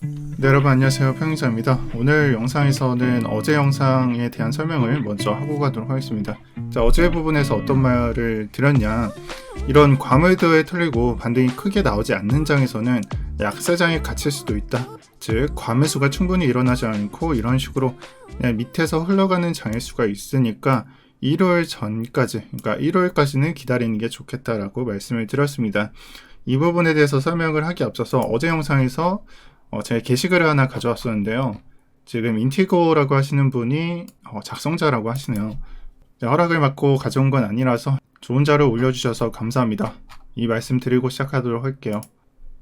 네, 여러분 안녕하세요. 평행자입니다. 오늘 영상에서는 어제 영상에 대한 설명을 먼저 하고 가도록 하겠습니다. 자, 어제 부분에서 어떤 말을 드렸냐, 이런 과물도에 털리고 반등이 크게 나오지 않는 장에서는 약세장에 갇힐 수도 있다. 즉 과매수가 충분히 일어나지 않고 이런 식으로 그냥 밑에서 흘러가는 장일 수가 있으니까 1월 전까지, 그러니까 1월까지는 기다리는 게 좋겠다라고 말씀을 드렸습니다. 이 부분에 대해서 설명을 하기 앞서서 어제 영상에서 제가 게시글을 하나 가져왔었는데요. 지금 인티고라고 하시는 분이 작성자라고 하시네요. 허락을 받고 가져온 건 아니라서 좋은 자료 올려주셔서 감사합니다. 이 말씀 드리고 시작하도록 할게요.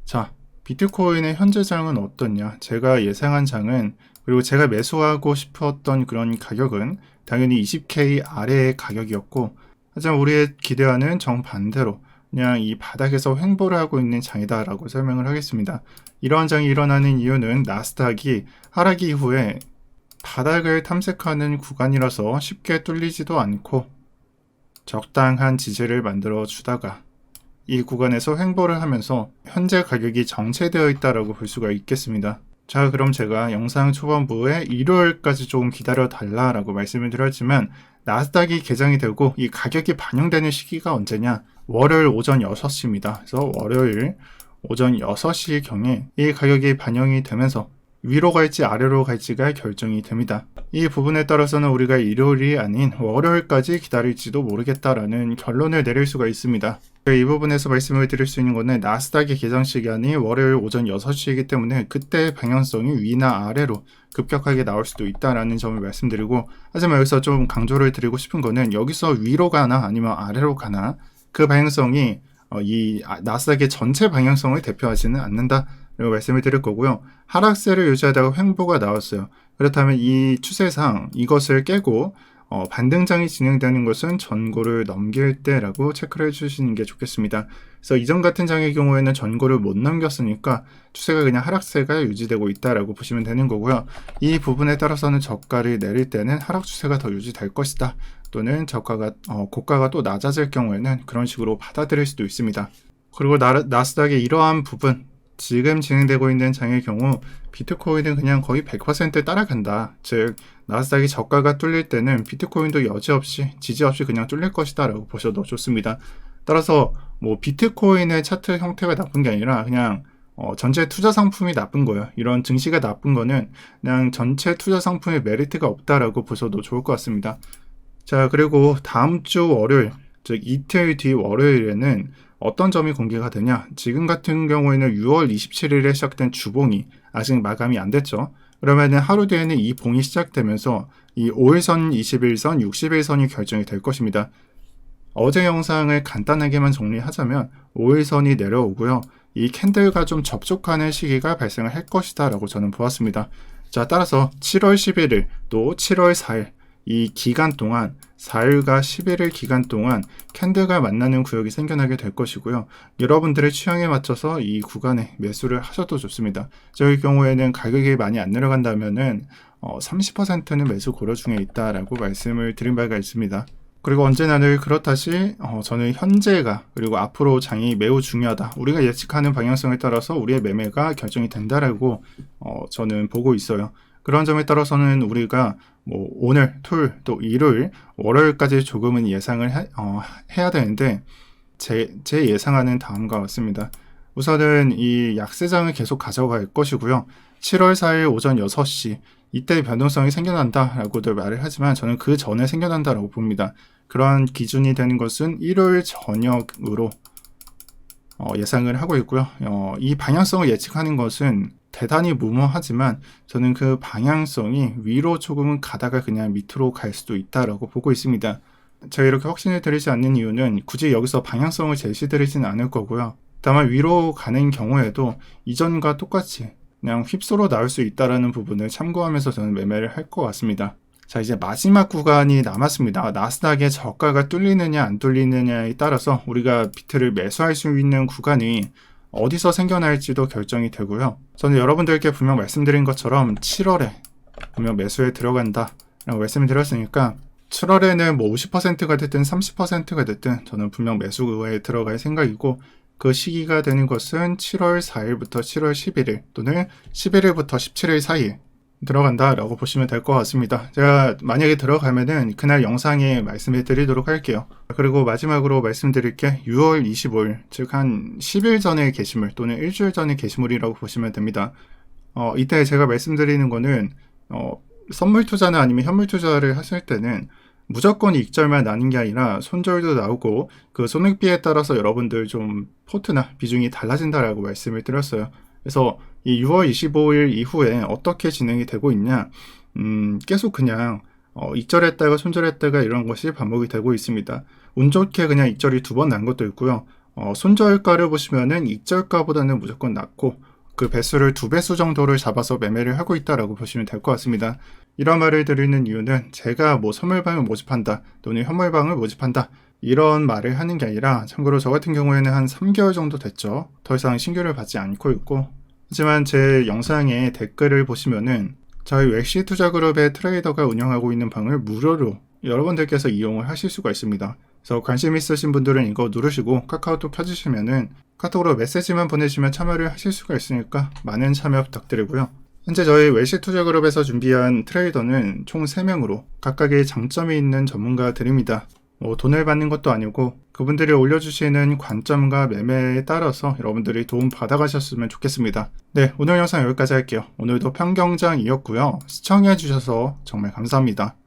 자, 비트코인의 현재 장은 어떻냐? 제가 예상한 장은, 그리고 제가 매수하고 싶었던 그런 가격은 당연히 20K 아래의 가격이었고, 하지만 우리의 기대와는 정반대로 그냥 이 바닥에서 횡보를 하고 있는 장이다라고 설명을 하겠습니다. 이러한 장이 일어나는 이유는 나스닥이 하락 이후에 바닥을 탐색하는 구간이라서 쉽게 뚫리지도 않고 적당한 지지를 만들어 주다가 이 구간에서 횡보를 하면서 현재 가격이 정체되어 있다라고 볼 수가 있겠습니다. 자, 그럼 제가 영상 초반부에 1월까지 조금 기다려 달라라고 말씀을 드렸지만, 나스닥이 개장이 되고 이 가격이 반영되는 시기가 언제냐? 월요일 오전 6시입니다. 그래서 월요일 오전 6시 경에 이 가격이 반영이 되면서 위로 갈지 아래로 갈지가 결정이 됩니다. 이 부분에 따라서는 우리가 일요일이 아닌 월요일까지 기다릴지도 모르겠다라는 결론을 내릴 수가 있습니다. 이 부분에서 말씀을 드릴 수 있는 것은 나스닥의 개장 시간이 월요일 오전 6시이기 때문에 그때 방향성이 위나 아래로 급격하게 나올 수도 있다라는 점을 말씀드리고, 하지만 여기서 좀 강조를 드리고 싶은 거는 여기서 위로 가나 아니면 아래로 가나 그 방향성이 이 나스닥의 전체 방향성을 대표하지는 않는다 라고 말씀을 드릴 거고요. 하락세를 유지하다가 횡보가 나왔어요. 그렇다면 이 추세상 이것을 깨고 반등장이 진행되는 것은 전고를 넘길 때라고 체크를 해주시는 게 좋겠습니다. 그래서 이전 같은 장의 경우에는 전고를 못 넘겼으니까 추세가 그냥 하락세가 유지되고 있다라고 보시면 되는 거고요. 이 부분에 따라서는 저가를 내릴 때는 하락 추세가 더 유지될 것이다, 또는 고가가 또 낮아질 경우에는 그런 식으로 받아들일 수도 있습니다. 그리고 나스닥의 이러한 부분, 지금 진행되고 있는 장의 경우 비트코인은 그냥 거의 100% 따라간다. 즉 나스닥이 저가가 뚫릴 때는 비트코인도 여지없이 지지없이 그냥 뚫릴 것이다 라고 보셔도 좋습니다. 따라서 뭐 비트코인의 차트 형태가 나쁜 게 아니라 그냥 전체 투자 상품이 나쁜 거예요. 이런 증시가 나쁜 거는 그냥 전체 투자 상품의 메리트가 없다라고 보셔도 좋을 것 같습니다. 자, 그리고 다음 주 월요일, 즉 이틀 뒤 월요일에는 어떤 점이 공개가 되냐? 지금 같은 경우에는 6월 27일에 시작된 주봉이 아직 마감이 안 됐죠. 그러면 하루 뒤에는 이 봉이 시작되면서 이 5일선, 21선, 60일선이 결정이 될 것입니다. 어제 영상을 간단하게만 정리하자면 5일선이 내려오고요. 이 캔들과 좀 접촉하는 시기가 발생을 할 것이다 라고 저는 보았습니다. 자, 따라서 7월 11일 또 7월 4일 이 기간 동안 4일과 11일 기간 동안 캔들과 만나는 구역이 생겨나게 될 것이고요. 여러분들의 취향에 맞춰서 이 구간에 매수를 하셔도 좋습니다. 저희 경우에는 가격이 많이 안 내려간다면은 30%는 매수 고려 중에 있다라고 말씀을 드린 바가 있습니다. 그리고 언제나 늘 그렇듯이 저는 현재가, 그리고 앞으로 장이 매우 중요하다. 우리가 예측하는 방향성에 따라서 우리의 매매가 결정이 된다라고 저는 보고 있어요. 그런 점에 따라서는 우리가 뭐 오늘, 토요일, 또 일요일, 월요일까지 조금은 예상을 해야 되는데 제 예상하는 다음과 같습니다. 우선은 이 약세장을 계속 가져갈 것이고요. 7월 4일 오전 6시 이때 변동성이 생겨난다라고도 말을 하지만 저는 그 전에 생겨난다라고 봅니다. 그러한 기준이 되는 것은 일요일 저녁으로 예상을 하고 있고요. 이 방향성을 예측하는 것은 대단히 무모하지만 저는 그 방향성이 위로 조금은 가다가 그냥 밑으로 갈 수도 있다라고 보고 있습니다. 제가 이렇게 확신을 드리지 않는 이유는 굳이 여기서 방향성을 제시드리지는 않을 거고요. 다만 위로 가는 경우에도 이전과 똑같이 그냥 휩쓸어 나올 수 있다는 부분을 참고하면서 저는 매매를 할 것 같습니다. 자, 이제 마지막 구간이 남았습니다. 나스닥의 저가가 뚫리느냐 안 뚫리느냐에 따라서 우리가 비트를 매수할 수 있는 구간이 어디서 생겨날지도 결정이 되고요. 저는 여러분들께 분명 말씀드린 것처럼 7월에 분명 매수에 들어간다 라고 말씀을 드렸으니까 7월에는 뭐 50%가 됐든 30%가 됐든 저는 분명 매수에 들어갈 생각이고, 그 시기가 되는 것은 7월 4일부터 7월 11일 또는 11일부터 17일 사이에 들어간다라고 보시면 될 것 같습니다. 제가 만약에 들어가면은 그날 영상에 말씀해 드리도록 할게요. 그리고 마지막으로 말씀드릴 게 6월 25일, 즉 한 10일 전의 게시물 또는 일주일 전의 게시물이라고 보시면 됩니다. 이때 제가 말씀드리는 거는 선물 투자나 아니면 현물 투자를 하실 때는 무조건 익절만 나는 게 아니라 손절도 나오고 그 손익비에 따라서 여러분들 좀 포트나 비중이 달라진다라고 말씀을 드렸어요. 그래서 이 6월 25일 이후에 어떻게 진행이 되고 있냐, 계속 그냥 익절했다가 손절했다가 이런 것이 반복이 되고 있습니다. 운 좋게 그냥 익절이 2번 난 것도 있고요. 손절가를 보시면은 익절가보다는 무조건 낮고 그 배수를 2배수 정도를 잡아서 매매를 하고 있다라고 보시면 될 것 같습니다. 이런 말을 드리는 이유는 제가 뭐 선물방을 모집한다 또는 현물방을 모집한다 이런 말을 하는 게 아니라, 참고로 저 같은 경우에는 한 3개월 정도 됐죠. 더 이상 신규를 받지 않고 있고, 하지만 제 영상에 댓글을 보시면은 저희 웰시 투자그룹의 트레이더가 운영하고 있는 방을 무료로 여러분들께서 이용을 하실 수가 있습니다. 그래서 관심 있으신 분들은 이거 누르시고 카카오톡 켜주시면은 카톡으로 메시지만 보내주시면 참여를 하실 수가 있으니까 많은 참여 부탁드리고요. 현재 저희 웰시 투자그룹에서 준비한 트레이더는 총 3명으로 각각의 장점이 있는 전문가들입니다. 돈을 받는 것도 아니고 그분들이 올려주시는 관점과 매매에 따라서 여러분들이 도움 받아가셨으면 좋겠습니다. 네, 오늘 영상 여기까지 할게요. 오늘도 편경장이었고요. 시청해주셔서 정말 감사합니다.